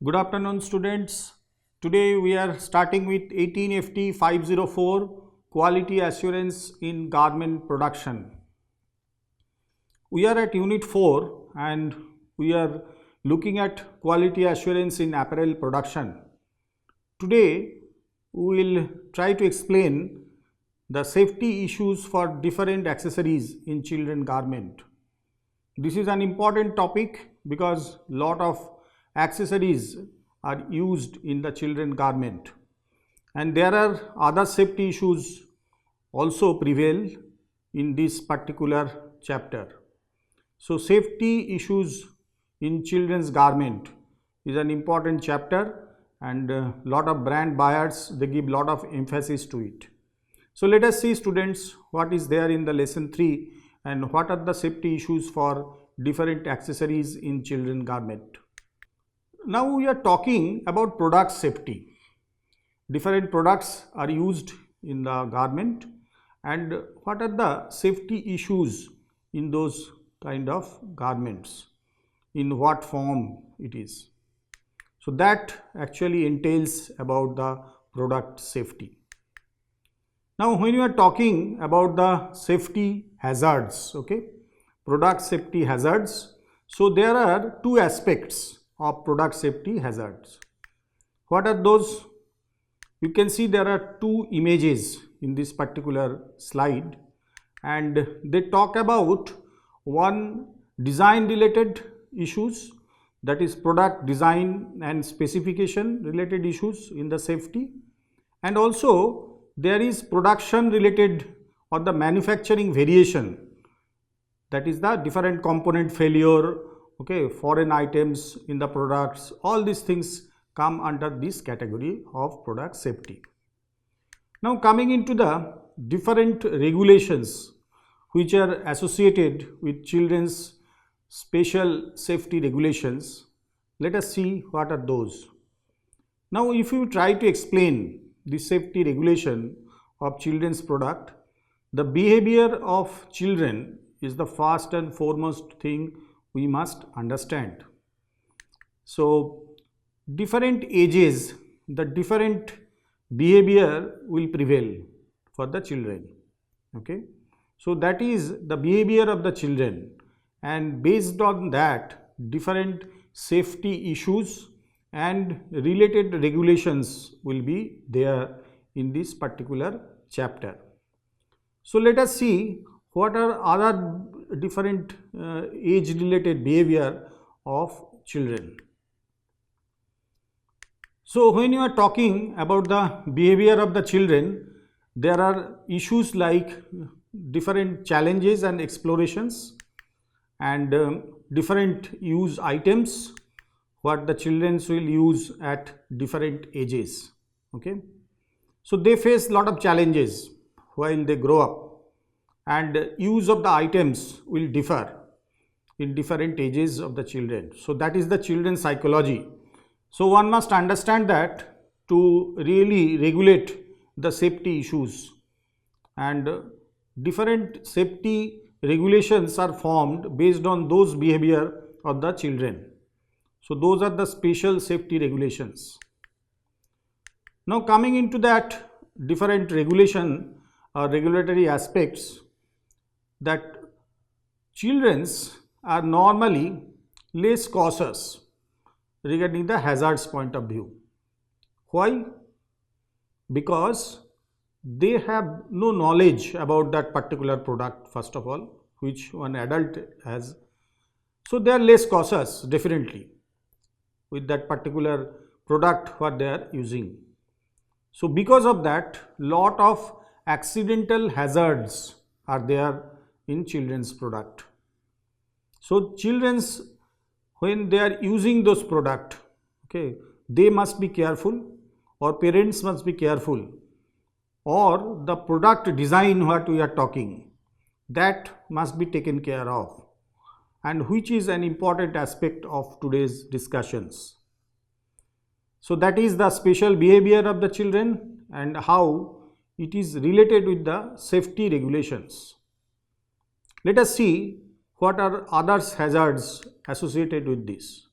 Good afternoon, students. Today we are starting with 18 FT 504 Quality Assurance in Garment Production. We are at Unit 4 and we are looking at quality assurance in apparel production. Today we will try to explain the safety issues for different accessories in children garment. This is an important topic because lot of accessories are used in the children garment, and there are other safety issues also prevail in this particular chapter. So safety issues in children's garment is an important chapter, and lot of brand buyers, they give lot of emphasis to it. So let us see, students, what is there in the lesson 3 and what are the safety issues for different accessories in children garment. Now we are talking about product safety. Different products are used in the garment, and what are the safety issues in those kind of garments, in what form it is. So that actually entails about the product safety. Now when you are talking about the safety hazards, okay, product safety hazards, so there are two aspects of product safety hazards. What are those? You can see there are two images in this particular slide, and they talk about one design related issues, that is product design and specification related issues in the safety, and also there is production related or the manufacturing variation, that is the different component failure, okay, foreign items in the products. All these things come under this category of product safety. Now coming into the different regulations which are associated with children's special safety regulations, let us see what are those. Now if you try to explain the safety regulation of children's product, the behavior of children is the first and foremost thing we must understand. So different ages, the different behavior will prevail for the children, okay. So that is the behavior of the children, and based on that different safety issues and related regulations will be there in this particular chapter. So let us see what are other different age related behavior of children. So when you are talking about the behavior of the children, there are issues like different challenges and explorations, and different use items what the children will use at different ages, okay. So they face lot of challenges while they grow up, and use of the items will differ in different ages of the children. So that is the children's psychology. So one must understand that to really regulate the safety issues, and different safety regulations are formed based on those behavior of the children. So those are the special safety regulations. Now coming into that different regulation or regulatory aspects, that children are normally less cautious regarding the hazards point of view. Why? Because they have no knowledge about that particular product, first of all, which one adult has. So they are less cautious definitely with that particular product what they are using. So because of that, lot of accidental hazards are there in children's product. So children's, when they are using those product, okay, they must be careful, or parents must be careful, or the product design what we are talking, that must be taken care of, and which is an important aspect of today's discussions. So that is the special behavior of the children and how it is related with the safety regulations. Let us see what are other hazards associated with this.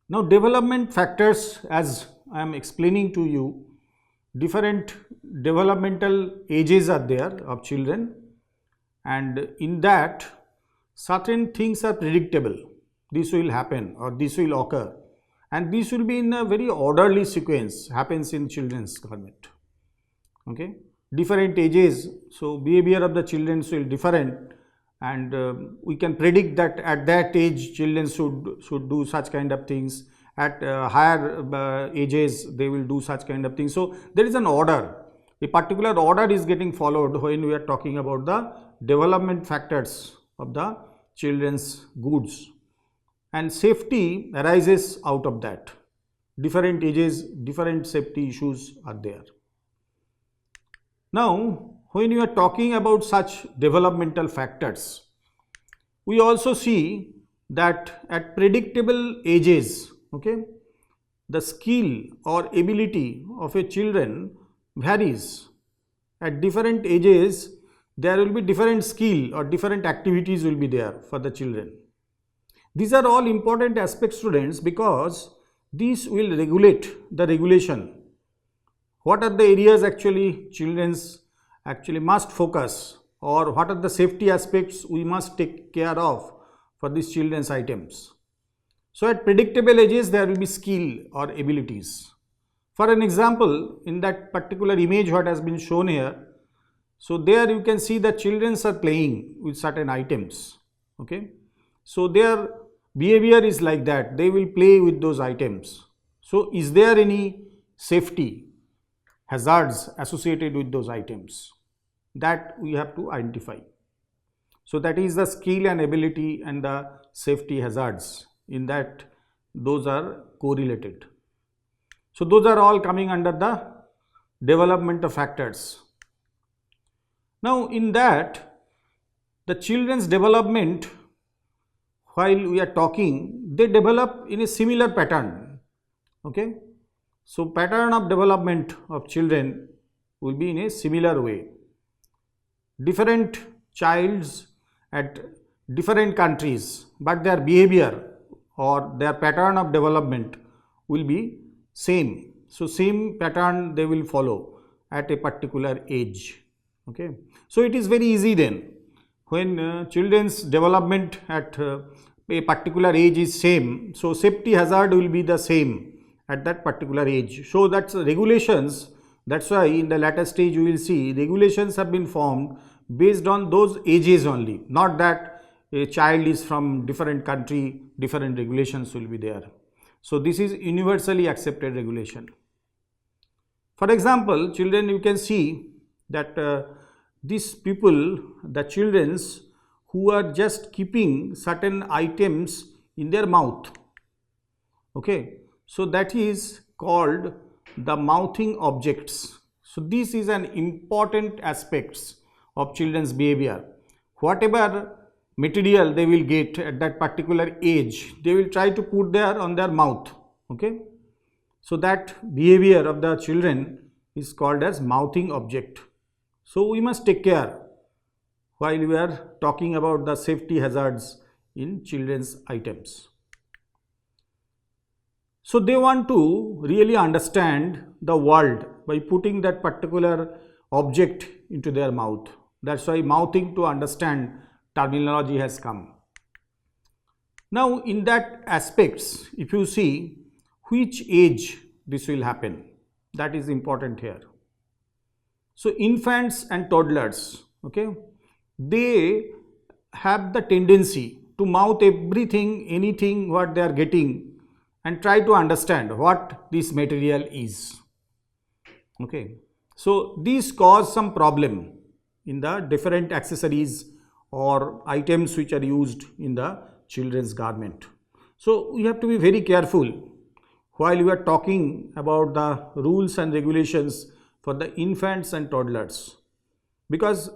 Now development factors, as I am explaining to you, different developmental ages are there of children, and in that certain things are predictable. This will happen or this will occur, and this will be in a very orderly sequence, happens in children's garment. Okay, different ages, so behavior of the children will different, and we can predict that at that age children should do such kind of things, at higher ages they will do such kind of things. So there is an order, a particular order is getting followed when we are talking about the development factors of the children's goods, and safety arises out of that. Different ages, different safety issues are there. Now, when you are talking about such developmental factors, we also see that at predictable ages, okay, the skill or ability of a children varies. At different ages, there will be different skill or different activities will be there for the children. These are all important aspects, students, because these will regulate the regulation. What are the areas actually children's actually must focus, or what are the safety aspects we must take care of for these children's items. So at predictable ages there will be skill or abilities. For an example, in that particular image what has been shown here, so there you can see that children are playing with certain items. Okay, so their behavior is like that, they will play with those items. So is there any safety hazards associated with those items? That we have to identify. So that is the skill and ability and the safety hazards, in that those are correlated. So those are all coming under the developmental factors. Now in that, the children's development, while we are talking, they develop in a similar pattern. Okay, so pattern of development of children will be in a similar way. Different childs at different countries, but their behavior or their pattern of development will be same. So same pattern they will follow at a particular age. Okay, so it is very easy then, when children's development at a particular age is same, so safety hazard will be the same at that particular age. So that's regulations. That's why in the latter stage you will see regulations have been formed based on those ages only, not that a child is from different country, different regulations will be there. So this is universally accepted regulation. For example, children, you can see that these people, the childrens who are just keeping certain items in their mouth. Okay, so that is called the mouthing objects. So this is an important aspects of children's behavior. Whatever material they will get at that particular age, they will try to put there on their mouth. Okay, so that behavior of the children is called as mouthing object. So we must take care while we are talking about the safety hazards in children's items. So they want to really understand the world by putting that particular object into their mouth. That's why mouthing to understand terminology has come. Now in that aspects, if you see which age this will happen, that is important here. So infants and toddlers, okay, they have the tendency to mouth everything, anything what they are getting, and try to understand what this material is. Okay, so these cause some problem in the different accessories or items which are used in the children's garment. So we have to be very careful while we are talking about the rules and regulations for the infants and toddlers, because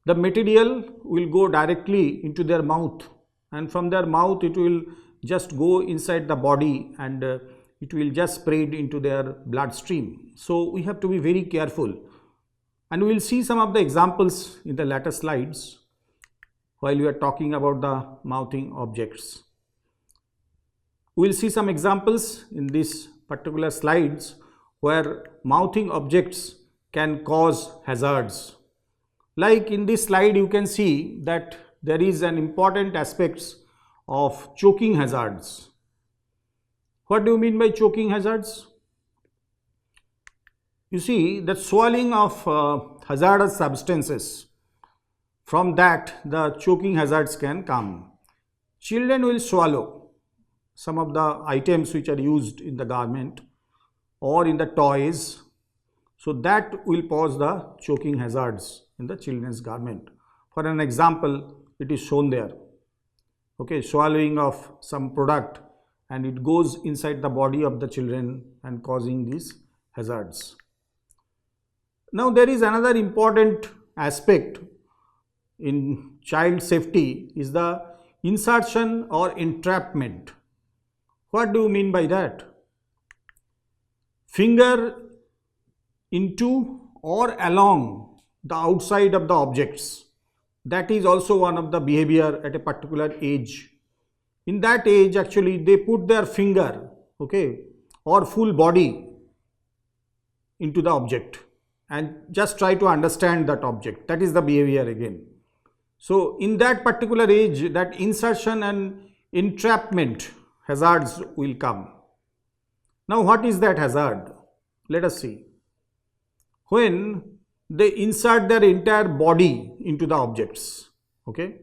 the material will go directly into their mouth, and from their mouth it will just go inside the body, and it will just spread into their bloodstream. So we have to be very careful, and we will see some of the examples in the later slides while we are talking about the mouthing objects. We will see some examples in this particular slides where mouthing objects can cause hazards. Like in this slide, you can see that there is an important aspects of choking hazards. What do you mean by choking hazards? You see that swallowing of hazardous substances, from that the choking hazards can come. Children will swallow some of the items which are used in the garment or in the toys, so that will cause the choking hazards in the children's garment. For an example, it is shown there. Okay, swallowing of some product and it goes inside the body of the children and causing these hazards. Now there is another important aspect in child safety is the insertion or entrapment. What do you mean by that? Finger into or along the outside of the objects. That is also one of the behavior at a particular age. In that age, actually they put their finger, okay, or full body into the object and just try to understand that object. That is the behavior again. So in that particular age, that insertion and entrapment hazards will come. Now what is that hazard? Let us see. When they insert their entire body into the objects, okay,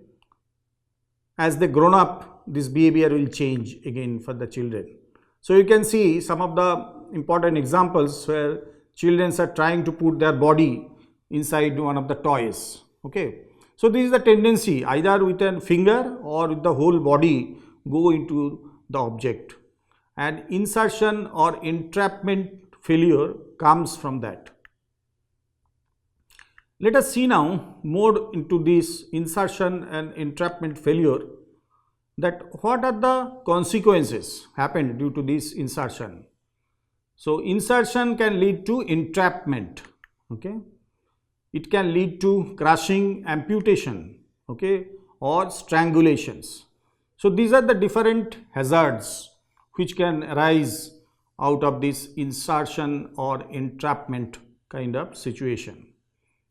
as they grown up, this behavior will change again for the children. So you can see some of the important examples where children are trying to put their body inside one of the toys. Okay, so this is the tendency, either with a finger or with the whole body go into the object, and insertion or entrapment failure comes from that. Let us see now more into this insertion and entrapment failure, that what are the consequences happen due to this insertion. So insertion can lead to entrapment, okay, it can lead to crushing, amputation, okay, or strangulations. So these are the different hazards which can arise out of this insertion or entrapment kind of situation.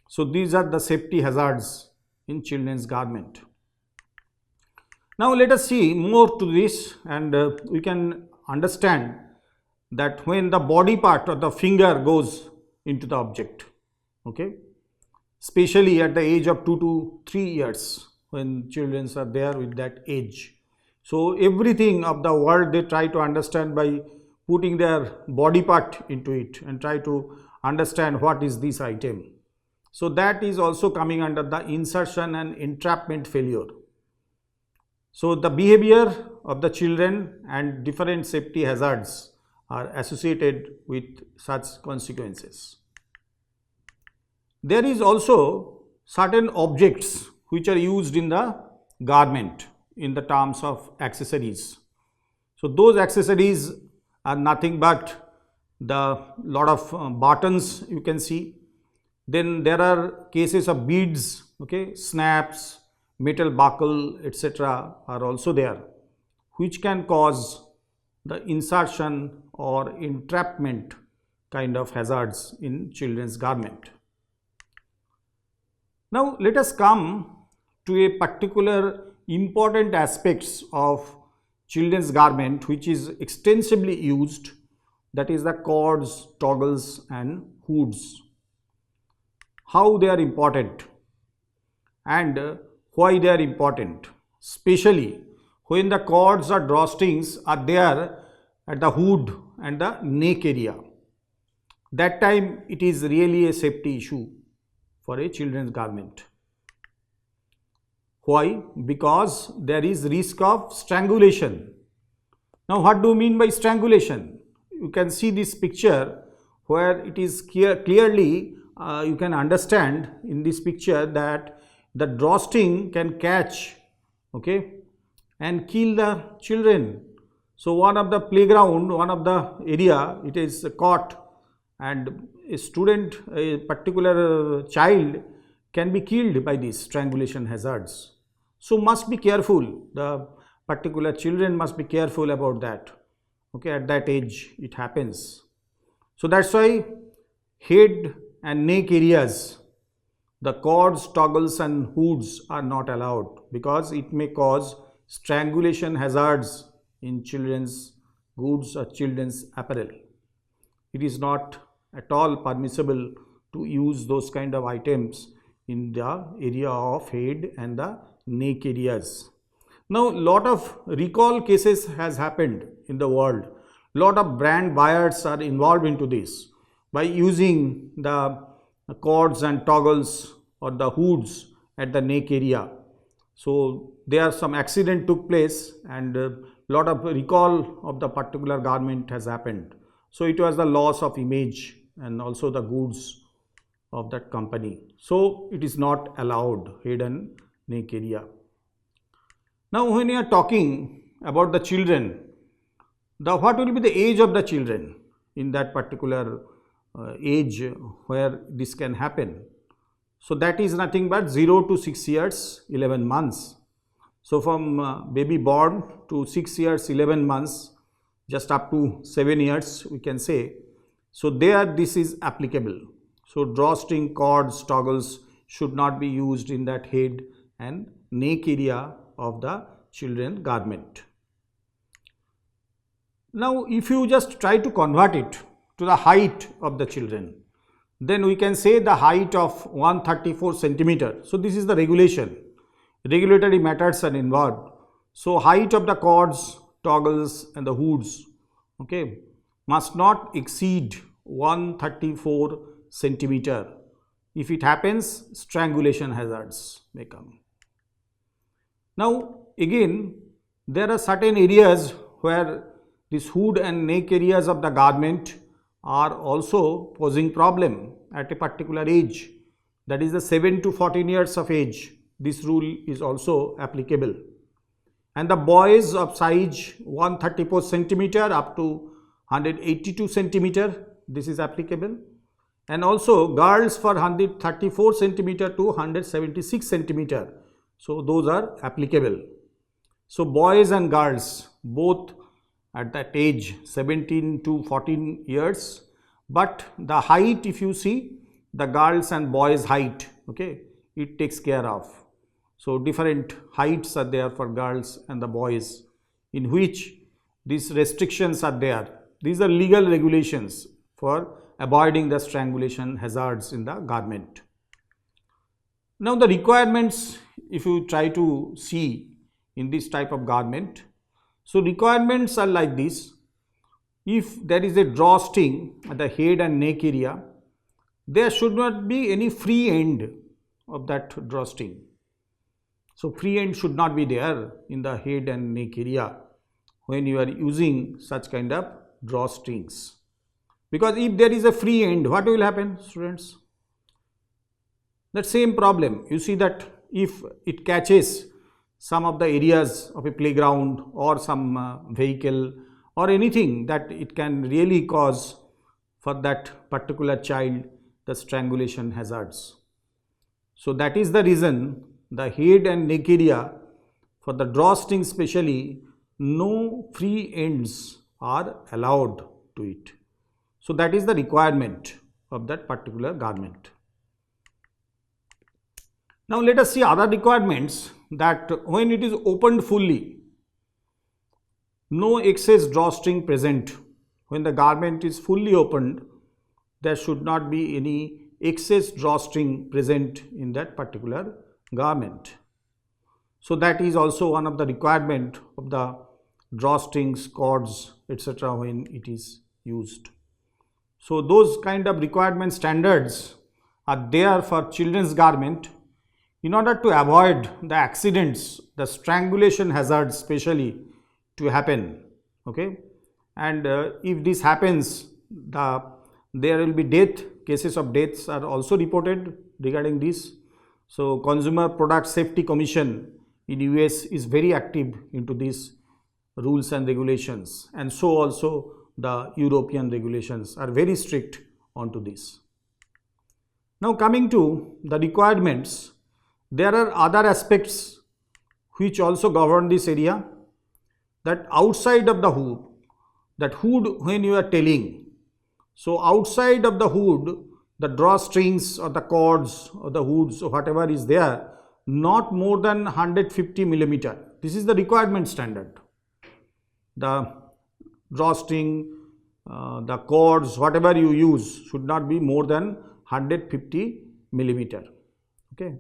So these are the safety hazards in children's garment. Now let us see more to this, and we can understand that when the body part or the finger goes into the object, okay, especially at the age of 2 to 3 years, when children are there with that age. So everything of the world they try to understand by putting their body part into it and try to understand what is this item. So that is also coming under the insertion and entrapment failure. So the behavior of the children and different safety hazards are associated with such consequences. There is also certain objects which are used in the garment in the terms of accessories. So those accessories are nothing but the lot of buttons you can see. Then there are cases of beads, okay, snaps, metal buckle, etc. are also there, which can cause the insertion or entrapment kind of hazards in children's garment. Now let us come to a particular important aspects of children's garment which is extensively used, that is the cords, toggles and hoods. How they are important and why they are important, especially when the cords or drawstrings are there at the hood and the neck area. That time it is really a safety issue for a children's garment. Why? Because there is risk of strangulation. Now what do you mean by strangulation? You can see this picture where it is clearly you can understand in this picture that the drawstring can catch, okay, and kill the children. So one of the playground, one of the area, it is caught, and a student, a particular child can be killed by these strangulation hazards. So must be careful. The particular children must be careful about that. Okay, at that age it happens. So that's why head and neck areas, the cords, toggles and hoods are not allowed, because it may cause strangulation hazards in children's goods or children's apparel. It is not at all permissible to use those kind of items in the area of head and the neck areas. Now, lot of recall cases has happened in the world. Lot of brand buyers are involved into this by using the cords and toggles or the hoods at the neck area. So there some accident took place and lot of recall of the particular garment has happened. So it was the loss of image and also the goods of that company. So it is not allowed, head and neck area. Now when you are talking about the children, what will be the age of the children in that particular age where this can happen? So that is nothing but 0 to 6 years 11 months. So from baby born to 6 years 11 months, just up to 7 years we can say. So there this is applicable. So drawstring, cords, toggles should not be used in that head and neck area of the children garment. Now if you just try to convert it to the height of the children, then we can say the height of 134 centimeter. So this is the regulation. Regulatory matters are involved. So height of the cords, toggles and the hoods, okay, must not exceed 134 centimeter. If it happens, strangulation hazards may come. Now again, there are certain areas where this hood and neck areas of the garment are also posing problem at a particular age, that is the 7 to 14 years of age. This rule is also applicable. And the boys of size 134 centimeter up to 182 centimeter, this is applicable. And also girls for 134 centimeter to 176 centimeter, so those are applicable. So boys and girls both at that age 17 to 14 years, but the height, if you see the girls and boys height, okay, it takes care of. So different heights are there for girls and the boys, in which these restrictions are there. These are legal regulations for avoiding the strangulation hazards in the garment. Now the requirements, if you try to see in this type of garment, so requirements are like this. If there is a drawstring at the head and neck area, there should not be any free end of that drawstring. So free end should not be there in the head and neck area when you are using such kind of drawstrings. Because if there is a free end, what will happen, students? That same problem. You see that if it catches some of the areas of a playground or some vehicle or anything, that it can really cause for that particular child the strangulation hazards. So that is the reason the head and neck area for the drawstring especially, no free ends are allowed to it. So that is the requirement of that particular garment. Now let us see other requirements, that when it is opened fully, no excess drawstring present. When the garment is fully opened, there should not be any excess drawstring present in that particular garment. So that is also one of the requirement of the drawstrings, cords, etc. when it is used. So those kind of requirement standards are there for children's garment in order to avoid the accidents, the strangulation hazards especially to happen, okay. And if this happens, there will be cases of deaths are also reported regarding this. So Consumer Product Safety Commission in US is very active into these rules and regulations, and so also the European regulations are very strict onto this. Now coming to the requirements, there are other aspects which also govern this area. that outside of the hood, that hood when you are telling, so outside of the hood, the drawstrings or the cords or the hoods or whatever is there, not more than 150 millimeter. This is the requirement standard. The drawstring, the cords, whatever you use should not be more than 150 millimeter. Okay,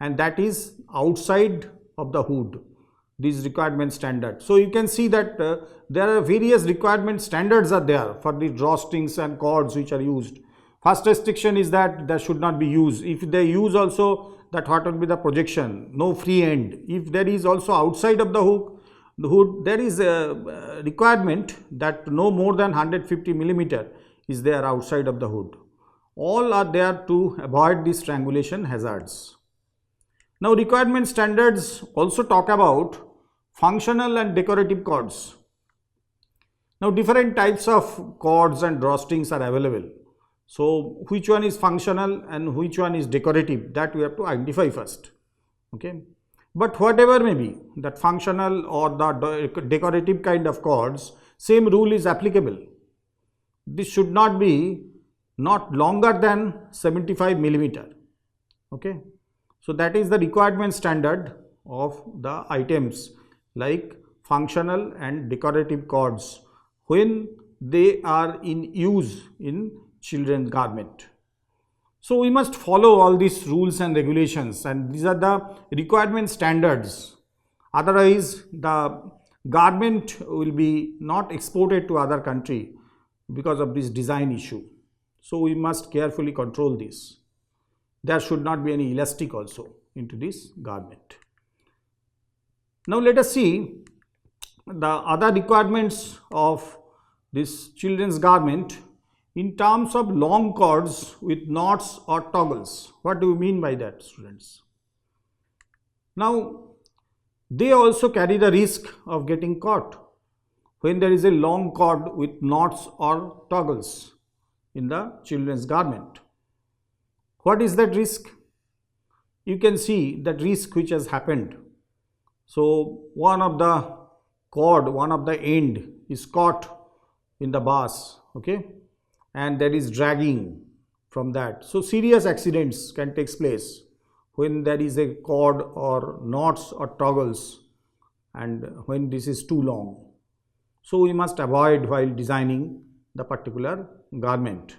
and that is outside of the hood, these requirement standard. So you can see that there are various requirement standards are there for the drawstrings and cords which are used. First restriction is that there should not be used. If they use also, that what will be the projection, no free end. If there is also outside of the hood, there is a requirement that no more than 150 millimeter is there outside of the hood. All are there to avoid the strangulation hazards. Now requirement standards also talk about functional and decorative cords. Now different types of cords and drawstrings are available. So which one is functional and which one is decorative, that we have to identify first. Okay, but whatever may be that functional or the decorative kind of cords, same rule is applicable. This should not be not longer than 75 millimeter. Okay, so that is the requirement standard of the items like functional and decorative cords when they are in use in children's garment. So we must follow all these rules and regulations, and these are the requirement standards. Otherwise the garment will be not exported to other country because of this design issue. So we must carefully control this. There should not be any elastic also into this garment. Now let us see the other requirements of this children's garment in terms of long cords with knots or toggles. What do you mean by that, students? Now they also carry the risk of getting caught when there is a long cord with knots or toggles in the children's garment. What is that risk? You can see that risk which has happened. So one of the cord, one of the end is caught in the bars, okay, and there is dragging from that. So serious accidents can take place when there is a cord or knots or toggles and when this is too long. So we must avoid while designing the particular garment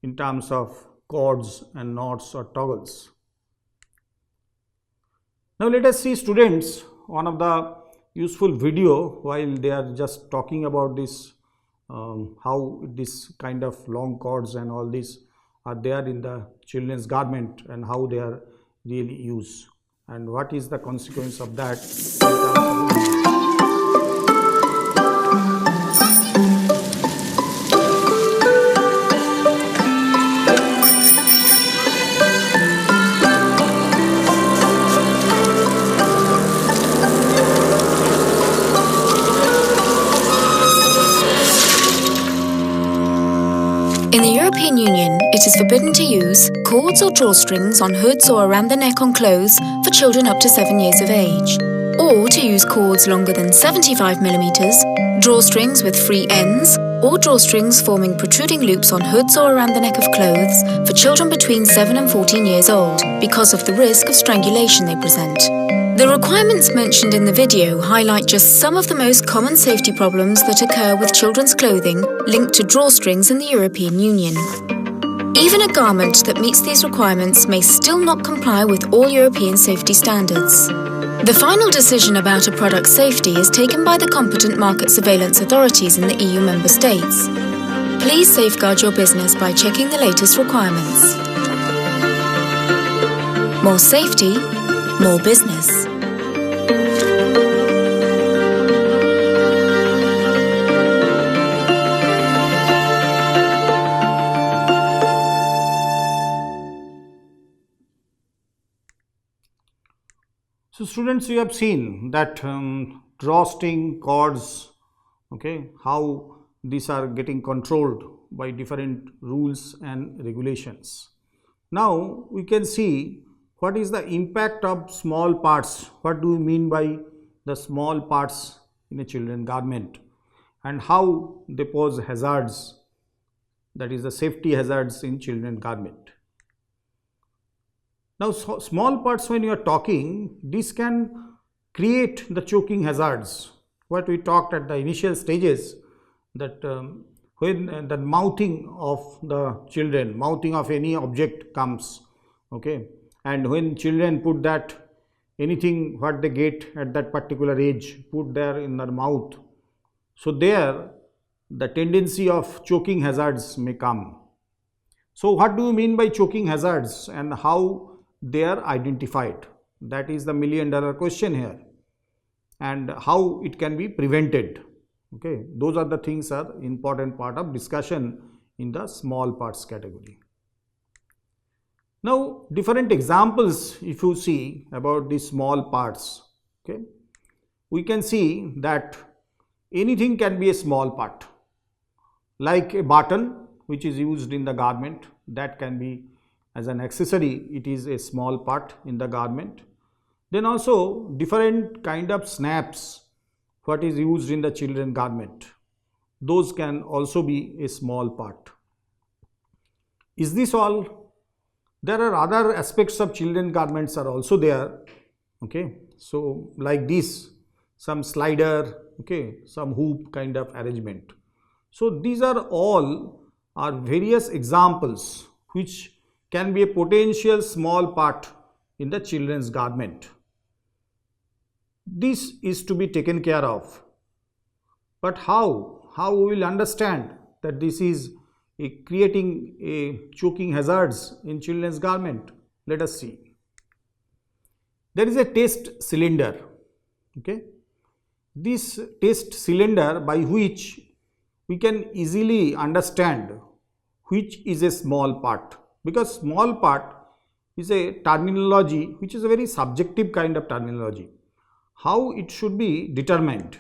in terms of cords and knots or toggles. Now let us see, students, one of the useful video while they are just talking about this, how this kind of long cords and all this are there in the children's garment and how they are really used and what is the consequence of that. In the European Union, it is forbidden to use cords or drawstrings on hoods or around the neck on clothes for children up to 7 years of age, or to use cords longer than 75 millimeters, drawstrings with free ends, or drawstrings forming protruding loops on hoods or around the neck of clothes for children between 7 and 14 years old because of the risk of strangulation they present. The requirements mentioned in the video highlight just some of the most common safety problems that occur with children's clothing linked to drawstrings in the European Union. Even a garment that meets these requirements may still not comply with all European safety standards. The final decision about a product's safety is taken by the competent market surveillance authorities in the EU member states. Please safeguard your business by checking the latest requirements. More safety, more business. So students, you have seen that drawstring cords, okay, how these are getting controlled by different rules and regulations. Now we can see what is the impact of small parts. What do we mean by the small parts in a children garment and how they pose hazards, that is the safety hazards in children garment. Now, small parts, when you are talking, this can create the choking hazards. What we talked at the initial stages, that when the mouthing of the children, mouthing of any object comes, okay, and when children put that anything what they get at that particular age, put there in their mouth, so there the tendency of choking hazards may come. So what do you mean by choking hazards and how they are identified? That is the $1,000,000 question here, and how it can be prevented. Okay, those are the things are important part of discussion in the small parts category. Now, different examples if you see about these small parts, okay, we can see that anything can be a small part, like a button which is used in the garment, that can be as an accessory, it is a small part in the garment. Then also different kind of snaps what is used in the children garment, those can also be a small part. Is this all? There are other aspects of children garments are also there, okay, so like this, some slider, okay, some hoop kind of arrangement. So these are all are various examples which can be a potential small part in the children's garment. This is to be taken care of. But how? How we will understand that this is creating a choking hazards in children's garment? Let us see. There is a test cylinder. Okay. This test cylinder by which we can easily understand which is a small part, because small part is a terminology which is a very subjective kind of terminology. How it should be determined?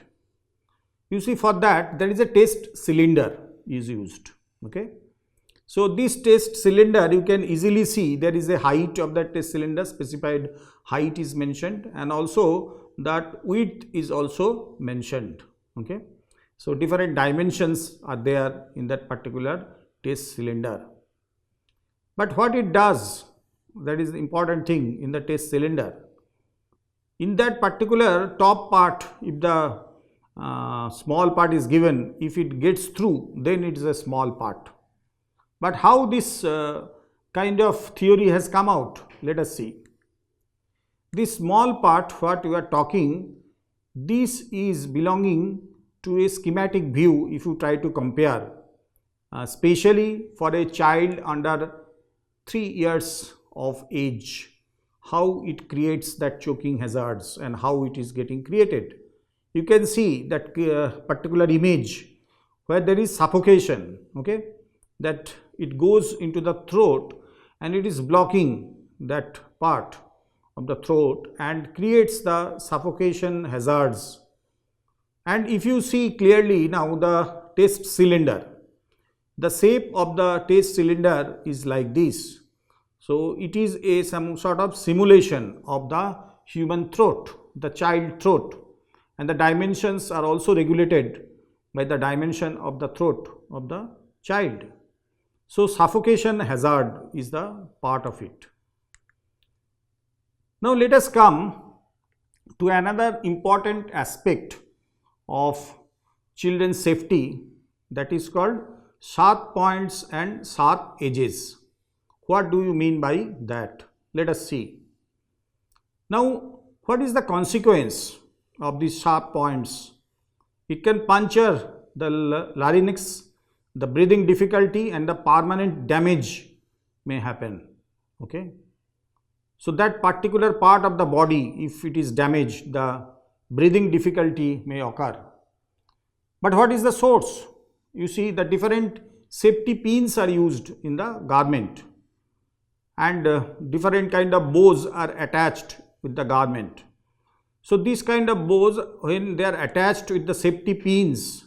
You see, for that there is a test cylinder is used. Okay. So this test cylinder, you can easily see there is a height of that test cylinder, specified height is mentioned, and also that width is also mentioned. Okay. So different dimensions are there in that particular test cylinder. But what it does, that is the important thing in the test cylinder. In that particular top part, if the small part is given, if it gets through, then it is a small part. But how this kind of theory has come out? Let us see. This small part what we are talking, this is belonging to a schematic view if you try to compare, especially for a child under 3 years of age, how it creates that choking hazards and how it is getting created. You can see that particular image where there is suffocation, okay, that it goes into the throat and it is blocking that part of the throat and creates the suffocation hazards. And if you see clearly now the test cylinder, the shape of the test cylinder is like this. So it is a some sort of simulation of the human throat, the child throat, and the dimensions are also regulated by the dimension of the throat of the child. So suffocation hazard is the part of it. Now let us come to another important aspect of children's safety, that is called sharp points and sharp edges. What do you mean by that? Let us see. Now, what is the consequence of these sharp points? It can puncture the larynx, the breathing difficulty, and the permanent damage may happen. Okay. So that particular part of the body, if it is damaged, the breathing difficulty may occur. But what is the source? You see, the different safety pins are used in the garment, and different kind of bows are attached with the garment. So these kind of bows, when they are attached with the safety pins,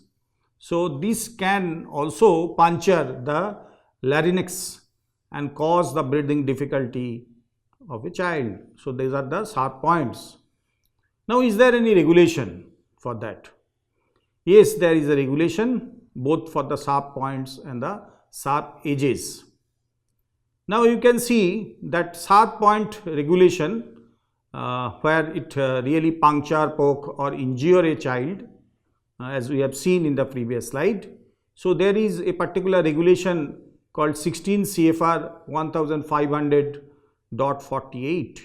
so this can also puncture the larynx and cause the breathing difficulty of a child. So these are the sharp points. Now, is there any regulation for that? Yes, there is a regulation both for the sharp points and the sharp edges. Now you can see that sharp point regulation where it really puncture, poke or injure a child as we have seen in the previous slide. So there is a particular regulation called 16 CFR 1500.48.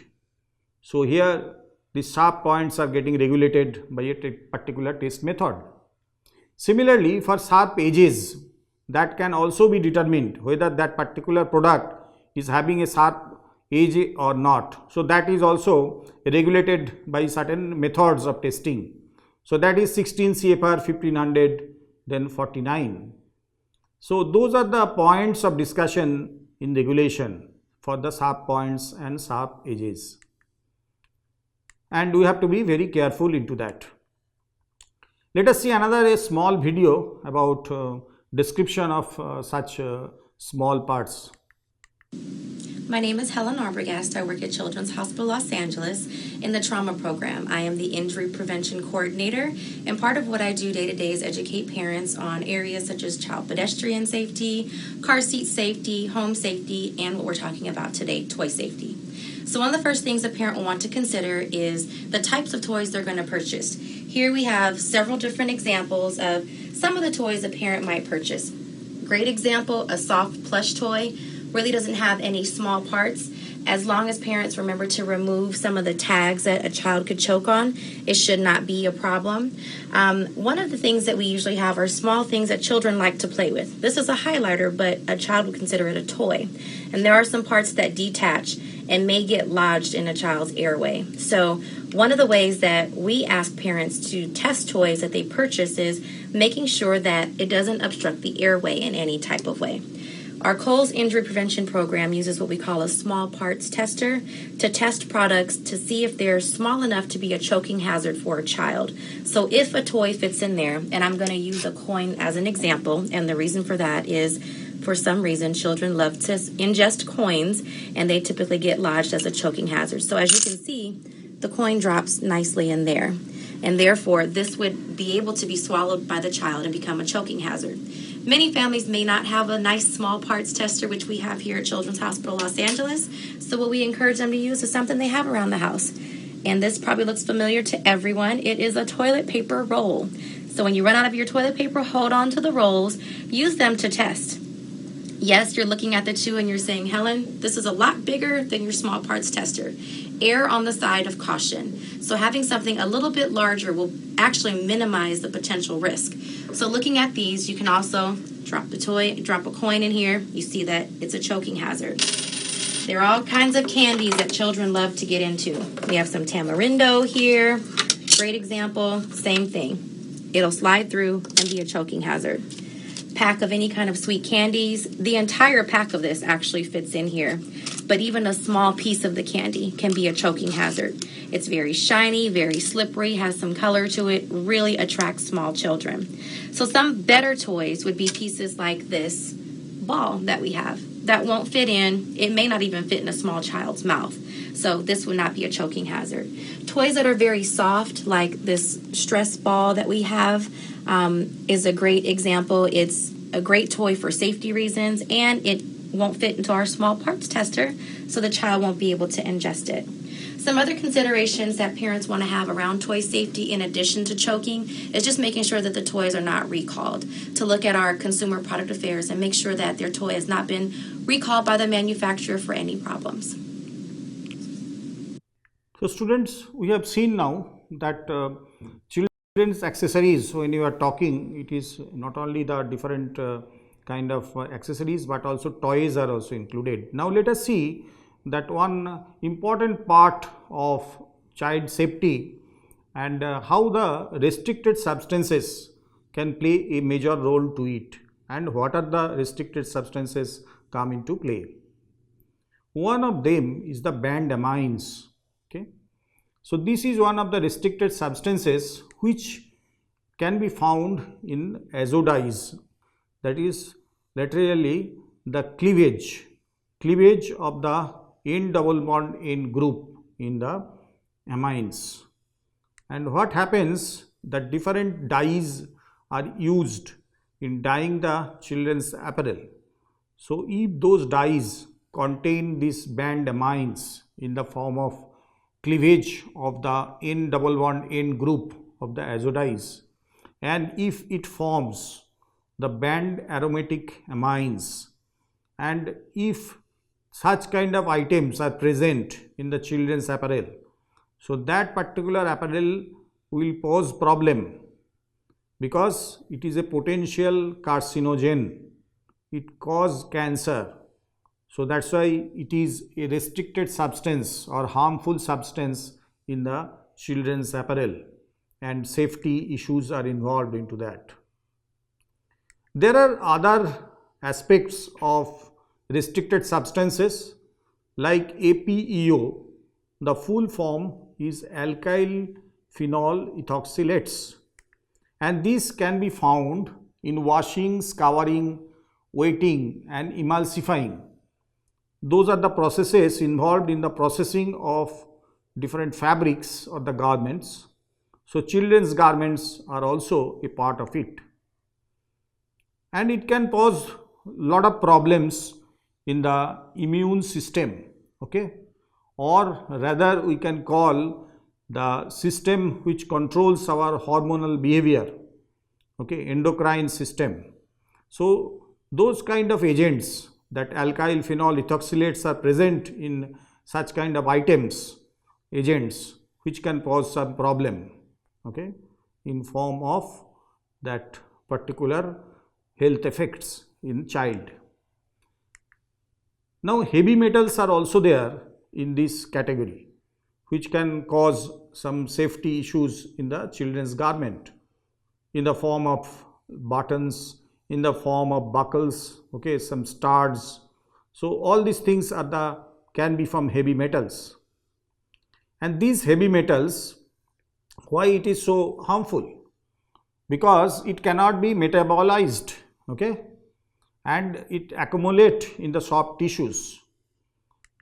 So here the sharp points are getting regulated by a particular test method. Similarly, for sharp edges, that can also be determined whether that particular product is having a sharp edge or not. So that is also regulated by certain methods of testing. So that is 16 CFR 1500 then 49. So those are the points of discussion in regulation for the sharp points and sharp edges. And we have to be very careful into that. Let us see another small video about description of such small parts. My name is Helen Arbogast. I work at Children's Hospital Los Angeles in the trauma program. I am the injury prevention coordinator, and part of what I do day to day is educate parents on areas such as child pedestrian safety, car seat safety, home safety, and what we're talking about today, toy safety. So one of the first things a parent will want to consider is the types of toys they're going to purchase. Here we have several different examples of some of the toys a parent might purchase. Great example, a soft plush toy. Really doesn't have any small parts. As long as parents remember to remove some of the tags that a child could choke on, it should not be a problem. One of the things that we usually have are small things that children like to play with. This is a highlighter, but a child would consider it a toy. And there are some parts that detach and may get lodged in a child's airway. So one of the ways that we ask parents to test toys that they purchase is making sure that it doesn't obstruct the airway in any type of way. Our Coles Injury Prevention Program uses what we call a small parts tester to test products to see if they're small enough to be a choking hazard for a child. So if a toy fits in there, and I'm going to use a coin as an example, and the reason for that is for some reason children love to ingest coins and they typically get lodged as a choking hazard. So as you can see, the coin drops nicely in there, and therefore this would be able to be swallowed by the child and become a choking hazard. Many families may not have a nice small parts tester, which we have here at Children's Hospital Los Angeles. So what we encourage them to use is something they have around the house. And this probably looks familiar to everyone. It is a toilet paper roll. So when you run out of your toilet paper, hold on to the rolls. Use them to test. Yes, you're looking at the two and you're saying, Helen, this is a lot bigger than your small parts tester. Err on the side of caution. So having something a little bit larger will actually minimize the potential risk. So looking at these, you can also drop the toy, drop a coin in here. You see that it's a choking hazard. There are all kinds of candies that children love to get into. We have some tamarindo here. Great example, same thing. It'll slide through and be a choking hazard. Pack of any kind of sweet candies. The entire pack of this actually fits in here. But even a small piece of the candy can be a choking hazard. It's very shiny, very slippery, has some color to it, really attracts small children. So some better toys would be pieces like this ball that we have that won't fit in. It may not even fit in a small child's mouth. So this would not be a choking hazard. Toys that are very soft, like this stress ball that we have, is a great example. It's a great toy for safety reasons, and it won't fit into our small parts tester, so the child won't be able to ingest it. Some other considerations that parents want to have around toy safety in addition to choking is just making sure that the toys are not recalled. To look at our consumer product affairs and make sure that their toy has not been recalled by the manufacturer for any problems. So students, we have seen now that children's accessories, so when you are talking, it is not only the different kind of accessories but also toys are also included. Now let us see that one important part of child safety and how the restricted substances can play a major role to it, and what are the restricted substances come into play. One of them is the banned amines. Okay, so this is one of the restricted substances which can be found in azodize, that is literally the cleavage of the N double bond N group in the amines. And what happens, the different dyes are used in dyeing the children's apparel. So if those dyes contain these band amines in the form of cleavage of the N double bond N group of the azo-dyes, and if it forms the band aromatic amines, and if such kind of items are present in the children's apparel, so that particular apparel will pose problem because it is a potential carcinogen, it causes cancer. So that's why it is a restricted substance or harmful substance in the children's apparel, and safety issues are involved into that. There are other aspects of restricted substances like APEO. The full form is alkyl phenol ethoxylates, and these can be found in washing, scouring, wetting and emulsifying. Those are the processes involved in the processing of different fabrics or the garments. So children's garments are also a part of it, and it can cause lot of problems in the immune system, okay, or rather we can call the system which controls our hormonal behavior, okay, endocrine system. So those kind of agents, that alkyl phenol ethoxylates, are present in such kind of items, agents, which can cause some problem, okay, in form of that particular health effects in child. Now heavy metals are also there in this category, which can cause some safety issues in the children's garment in the form of buttons, in the form of buckles, okay, some studs. So all these things are can be from heavy metals. And these heavy metals, why it is so harmful? Because it cannot be metabolized, okay, and it accumulate in the soft tissues.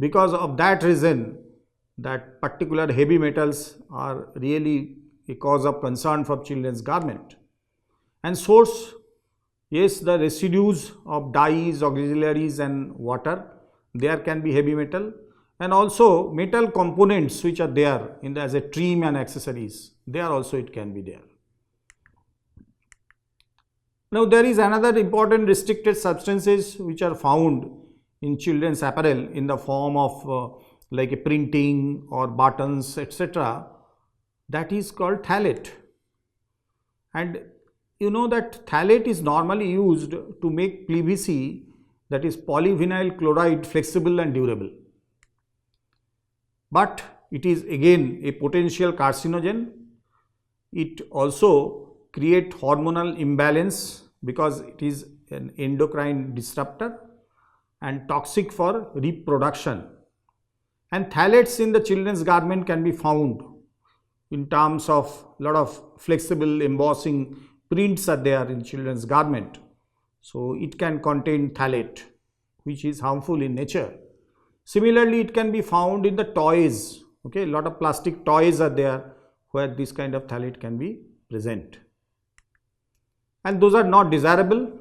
Because of that reason, that particular heavy metals are really a cause of concern for children's garment. And source, yes, the residues of dyes, auxiliaries and water, there can be heavy metal, and also metal components which are there in as a trim and accessories, there also it can be there. Now there is another important restricted substances which are found in children's apparel in the form of like a printing or buttons, etc. That is called phthalate. And you know that phthalate is normally used to make PVC, that is polyvinyl chloride, flexible and durable. But it is again a potential carcinogen. It also create hormonal imbalance because it is an endocrine disruptor and toxic for reproduction. And phthalates in the children's garment can be found in terms of lot of flexible embossing prints are there in children's garment. So it can contain phthalate, which is harmful in nature. Similarly, it can be found in the toys, okay, a lot of plastic toys are there where this kind of phthalate can be present. And those are not desirable.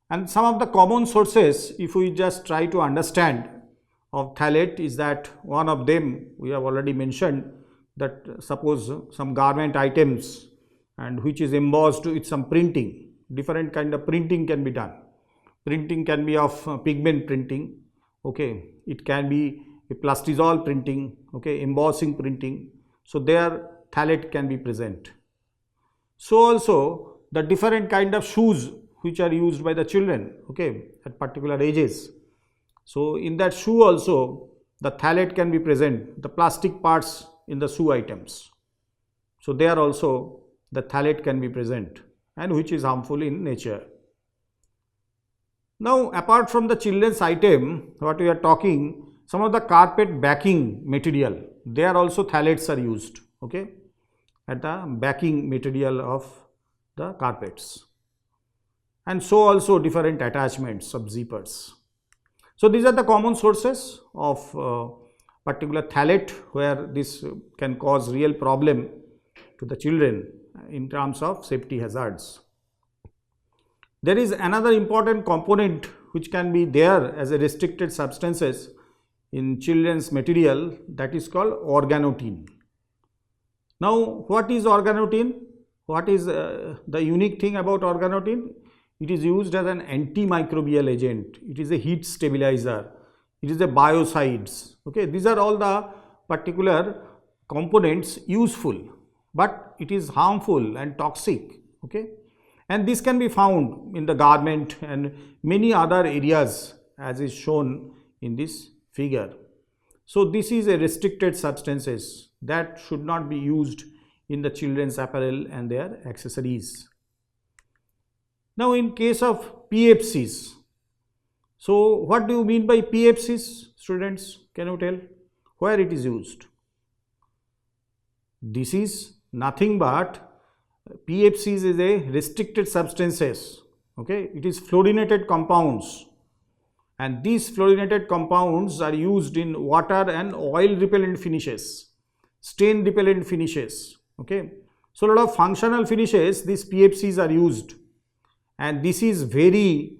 And some of the common sources, if we just try to understand of phthalate, is that one of them we have already mentioned, that suppose some garment items and which is embossed with some printing, different kind of printing can be done. Printing can be of pigment printing, okay, it can be a plastisol printing, okay, embossing printing. So there phthalate can be present. So also the different kind of shoes which are used by the children, okay, at particular ages. So in that shoe also the phthalate can be present, the plastic parts in the shoe items. So there also the phthalate can be present, and which is harmful in nature. Now apart from the children's item, what we are talking, some of the carpet backing material, there also phthalates are used, okay, at the backing material of the carpets. And so also different attachments of zippers. So these are the common sources of particular phthalate where this can cause real problem to the children in terms of safety hazards. There is another important component which can be there as a restricted substances in children's material, that is called organotin. Now, what is organotin? What is the unique thing about organotin? It is used as an antimicrobial agent. It is a heat stabilizer. It is a biocides. Okay, these are all the particular components useful, but it is harmful and toxic. Okay, and this can be found in the garment and many other areas as is shown in this figure. So this is a restricted substances that should not be used in the children's apparel and their accessories. Now, in case of PFCs, so what do you mean by PFCs, students? Can you tell where it is used? This is nothing but PFCs is a restricted substances. Okay, it is fluorinated compounds, and these fluorinated compounds are used in water and oil repellent finishes, stain repellent finishes. Okay, so a lot of functional finishes, these PFCs are used, and this is very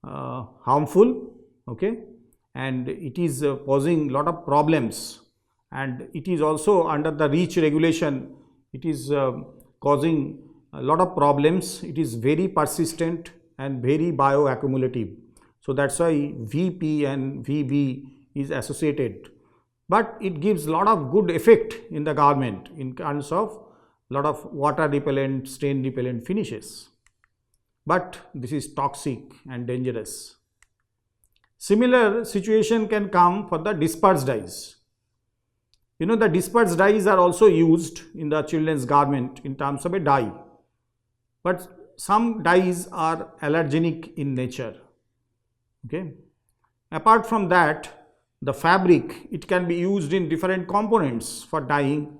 harmful. Okay, and it is causing a lot of problems, and it is also under the REACH regulation. It is causing a lot of problems. It is very persistent and very bioaccumulative. So that's why VP and VB is associated. But it gives a lot of good effect in the garment in terms of a lot of water repellent, stain repellent finishes. But this is toxic and dangerous. Similar situation can come for the dispersed dyes. You know, the dispersed dyes are also used in the children's garment in terms of a dye. But some dyes are allergenic in nature. Okay. Apart from that, the fabric, it can be used in different components for dyeing.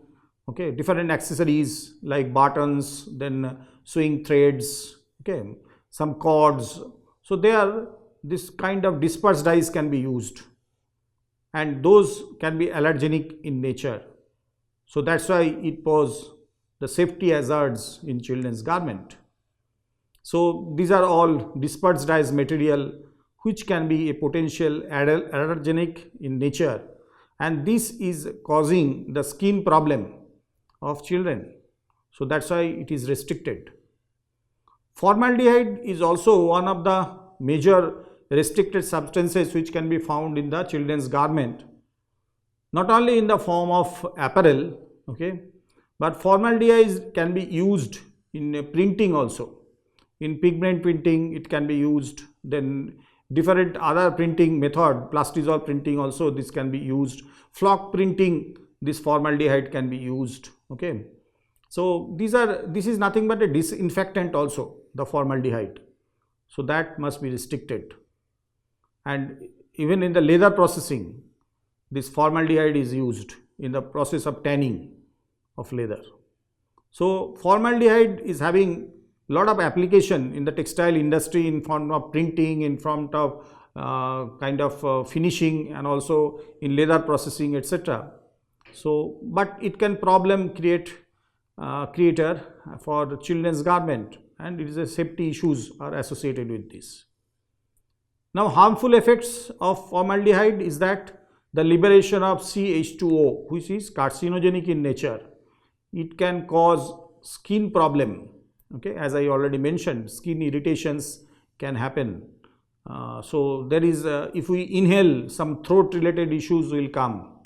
Okay, different accessories like buttons, then sewing threads, okay, some cords. So there, this kind of dispersed dyes can be used, and those can be allergenic in nature. So that's why it poses the safety hazards in children's garment. So these are all dispersed dyes material which can be a potential allergenic in nature, and this is causing the skin problem of children. So that's why it is restricted. Formaldehyde is also one of the major restricted substances which can be found in the children's garment, not only in the form of apparel, okay, but formaldehyde can be used in printing also. In pigment printing it can be used, then different other printing method, plastisol printing also this can be used, flock printing, this formaldehyde can be used. Okay, so this is nothing but a disinfectant also, the formaldehyde, so that must be restricted. And even in the leather processing, this formaldehyde is used in the process of tanning of leather. So formaldehyde is having a lot of application in the textile industry in form of printing, in form of finishing, and also in leather processing, etc. So, but it can creator for children's garment, and it is a safety issues are associated with this. Now, harmful effects of formaldehyde is that the liberation of CH2O, which is carcinogenic in nature. It can cause skin problem. Okay, as I already mentioned, skin irritations can happen. So there is, if we inhale, some throat related issues will come,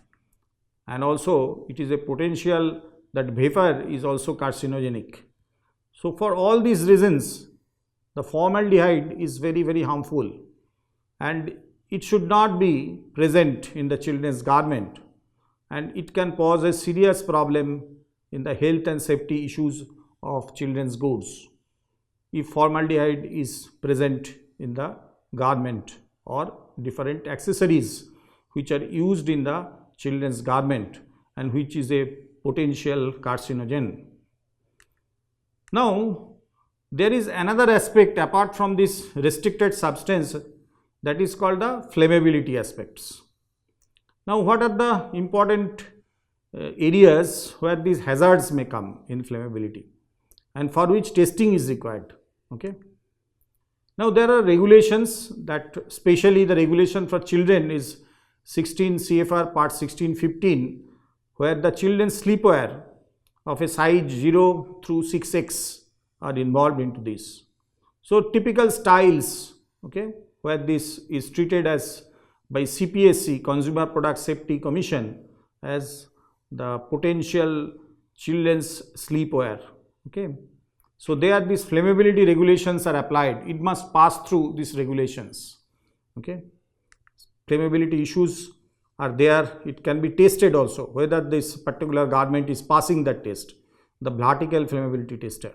and also it is a potential that vapor is also carcinogenic. So for all these reasons, the formaldehyde is very harmful, and it should not be present in the children's garment, and it can cause a serious problem in the health and safety issues of children's goods if formaldehyde is present in the garment or different accessories which are used in the children's garment and which is a potential carcinogen. Now, there is another aspect apart from this restricted substance, that is called the flammability aspects. Now, what are the important areas where these hazards may come in flammability, and for which testing is required? Okay, Now there are regulations, that especially the regulation for children is 16 CFR part 1615, where the children's sleepwear of a size 0 through 6X are involved into this. So typical styles, okay, where this is treated as by CPSC, Consumer Product Safety Commission, as the potential children's sleepwear, okay. So there these flammability regulations are applied. It must pass through these regulations, okay. Flammability issues are there. It can be tested also whether this particular garment is passing that test, the vertical flammability tester.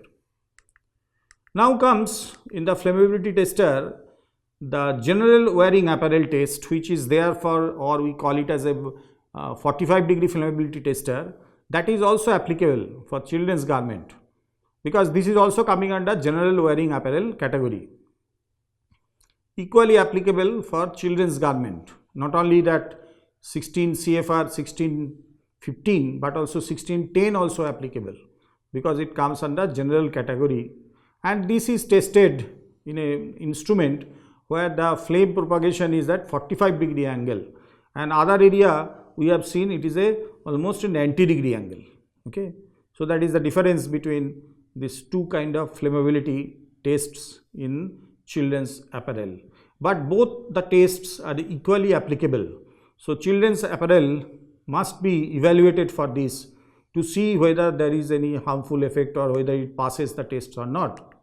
Now comes in the flammability tester the general wearing apparel test, which is there for, or we call it as a 45-degree flammability tester, that is also applicable for children's garment, because this is also coming under general wearing apparel category. Equally applicable for children's garment, not only that 16 CFR 1615 but also 1610 also applicable, because it comes under general category, and this is tested in a instrument where the flame propagation is at 45-degree angle, and other area we have seen it is a almost a 90-degree angle, okay. So that is the difference between these two kind of flammability tests in children's apparel, but both the tests are equally applicable. So children's apparel must be evaluated for this to see whether there is any harmful effect or whether it passes the tests or not.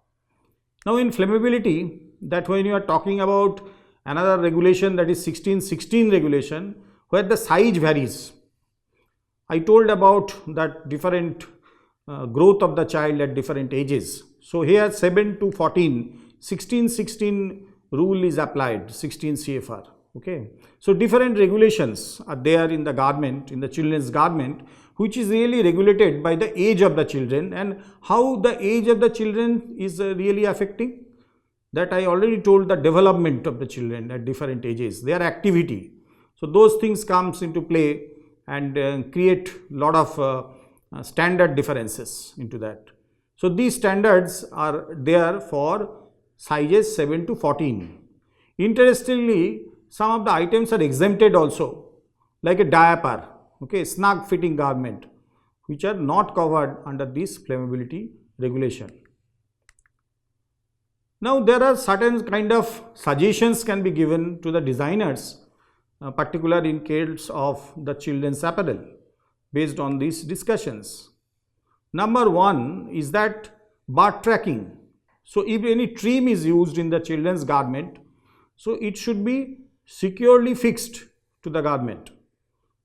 Now in flammability, that when you are talking about another regulation, that is 1616 regulation, where the size varies. I told about that different growth of the child at different ages. So here 7 to 14, 1616 rule is applied, 16 CFR, okay. So different regulations are there in the garment, in the children's garment, which is really regulated by the age of the children, and how the age of the children is really affecting. That I already told, the development of the children at different ages, their activity. So those things comes into play and create lot of standard differences into that. So these standards are there for sizes 7 to 14. Interestingly, some of the items are exempted also, like a diaper, okay, snug fitting garment, which are not covered under this flammability regulation. Now there are certain kind of suggestions can be given to the designers, particularly in case of the children's apparel, based on these discussions. Number one is that bar tracking. So if any trim is used in the children's garment, so it should be securely fixed to the garment,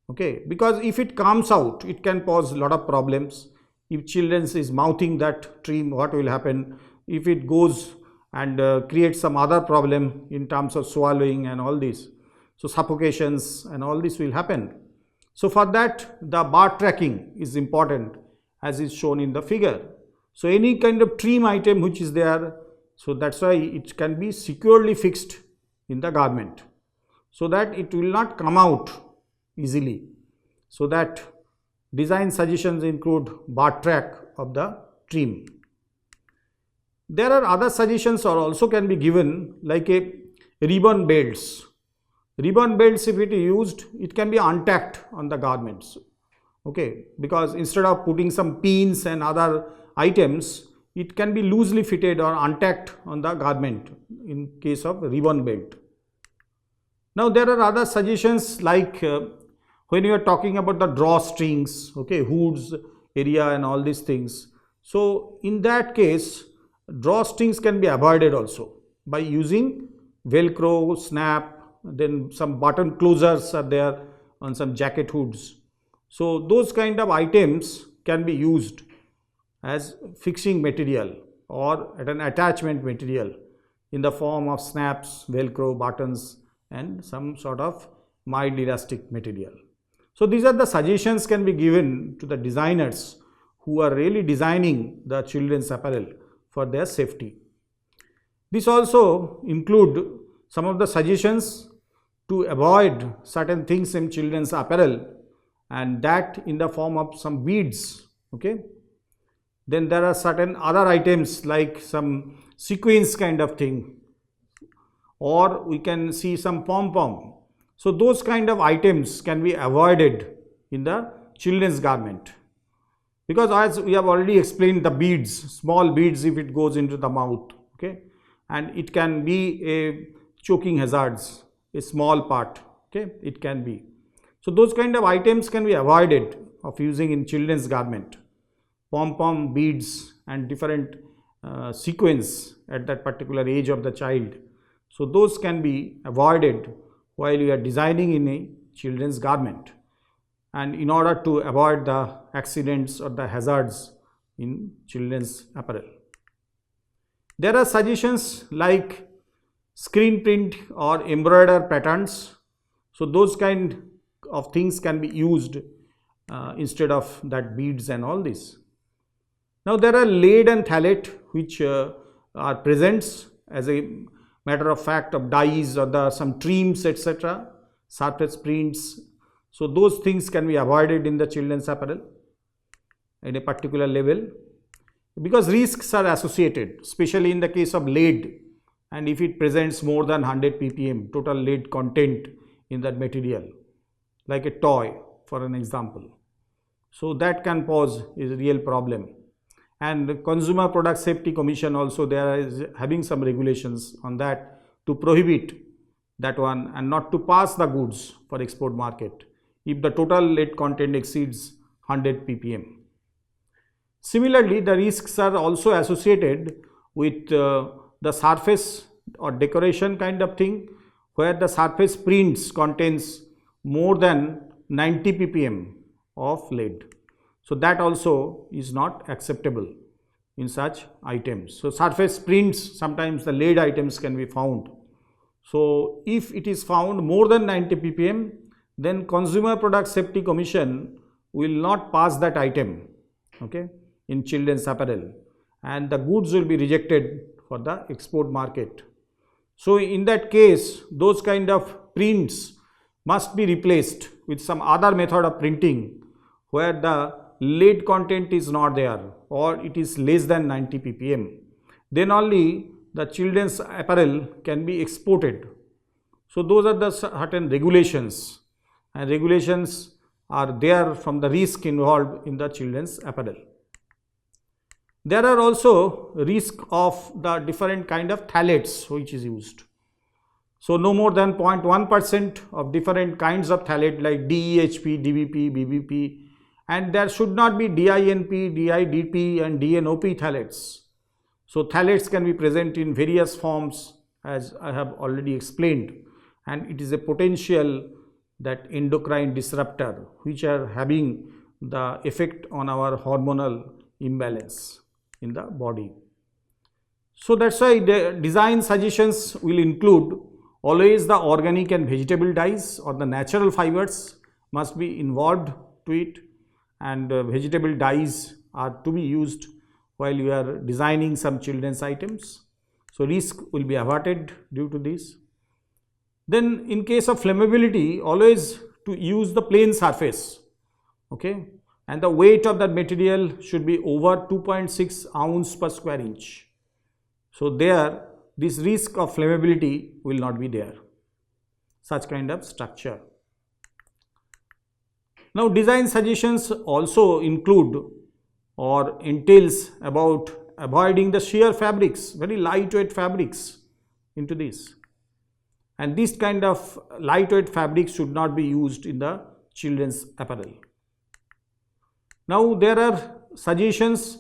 okay, because if it comes out, it can cause a lot of problems. If children is mouthing that trim, what will happen? If it goes and creates some other problem in terms of swallowing and all this, so suffocations and all this will happen. So for that, the bar tracking is important, as is shown in the figure. So any kind of trim item which is there, so that's why it can be securely fixed in the garment, so that it will not come out easily. So that design suggestions include bar track of the trim. There are other suggestions or also can be given, like a ribbon belts. Ribbon belts, if it is used, it can be untacked on the garments, okay, because instead of putting some pins and other items, it can be loosely fitted or untacked on the garment in case of ribbon belt. Now there are other suggestions, like when you are talking about the drawstrings, okay, hoods area and all these things. So in that case, drawstrings can be avoided also by using velcro, snap, then some button closures are there on some jacket hoods. So those kind of items can be used as fixing material or at an attachment material in the form of snaps, velcro, buttons and some sort of mild elastic material. So these are the suggestions can be given to the designers who are really designing the children's apparel for their safety. This also include some of the suggestions to avoid certain things in children's apparel, and that in the form of some beads, okay. Then there are certain other items like some sequins kind of thing, or we can see some pom-pom. So those kind of items can be avoided in the children's garment, because as we have already explained, the beads, small beads, if it goes into the mouth, okay, and it can be a choking hazards, a small part, okay, it can be. So those kind of items can be avoided of using in children's garment. Pom-pom, beads and different sequins at that particular age of the child. So those can be avoided while you are designing in a children's garment, and in order to avoid the accidents or the hazards in children's apparel. There are suggestions like screen print or embroider patterns. So those kind of things can be used instead of that beads and all this. Now there are lead and phthalate which are presents as a matter of fact of dyes or some trims, etc., surface prints. So those things can be avoided in the children's apparel at a particular level, because risks are associated, especially in the case of lead, and if it presents more than 100 ppm total lead content in that material, like a toy for an example. So that can pose a real problem. And the Consumer Product Safety Commission also, there is having some regulations on that to prohibit that one and not to pass the goods for export market if the total lead content exceeds 100 ppm. Similarly, the risks are also associated with the surface or decoration kind of thing, where the surface prints contains more than 90 ppm of lead. So that also is not acceptable in such items. So surface prints, sometimes the lead items can be found. So if it is found more than 90 ppm, then Consumer Product Safety Commission will not pass that item, okay, in children's apparel, and the goods will be rejected for the export market. So in that case, those kind of prints must be replaced with some other method of printing where the lead content is not there or it is less than 90 ppm. Then only the children's apparel can be exported. So those are the certain regulations, and regulations are there from the risk involved in the children's apparel. There are also risk of the different kind of phthalates which is used. So no more than 0.1% of different kinds of phthalate like DEHP, DBP, BBP, and there should not be DINP, DIDP and DNOP phthalates. So phthalates can be present in various forms, as I have already explained, and it is a potential that endocrine disruptor which are having the effect on our hormonal imbalance in the body. So that's why the design suggestions will include always the organic and vegetable dyes or the natural fibers must be involved to it, and vegetable dyes are to be used while you are designing some children's items. So risk will be averted due to this. Then in case of flammability, always to use the plain surface, okay, and the weight of that material should be over 2.6 ounce per square inch. So there this risk of flammability will not be there, such kind of structure. Now design suggestions also include or entails about avoiding the sheer fabrics, very lightweight fabrics into this, and this kind of lightweight fabrics should not be used in the children's apparel. Now there are suggestions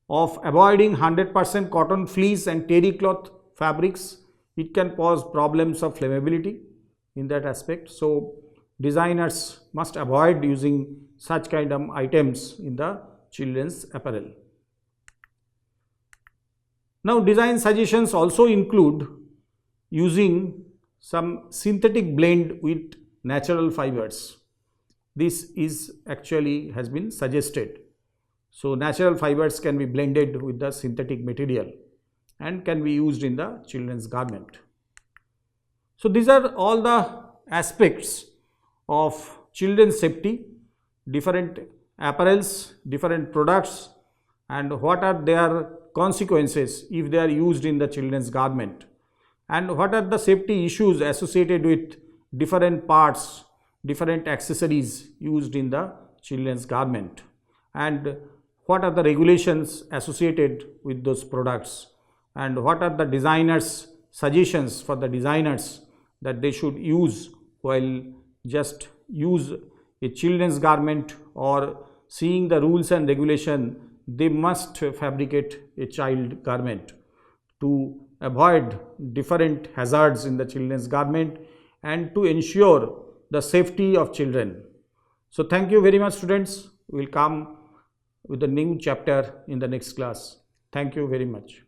of avoiding 100% cotton fleece and terry cloth fabrics. It can cause problems of flammability in that aspect. So designers must avoid using such kind of items in the children's apparel. Now design suggestions also include using some synthetic blend with natural fibers. This is actually has been suggested. So natural fibers can be blended with the synthetic material and can be used in the children's garment. So these are all the aspects of children's safety, different apparels, different products, and what are their consequences if they are used in the children's garment. and what are the safety issues associated with different parts, different accessories used in the children's garment, and what are the regulations associated with those products, and what are the designers' suggestions for the designers that they should use while just use a children's garment, or seeing the rules and regulation they must fabricate a child garment to avoid different hazards in the children's garment and to ensure the safety of children. So thank you very much, students. We will come with a new chapter in the next class. Thank you very much.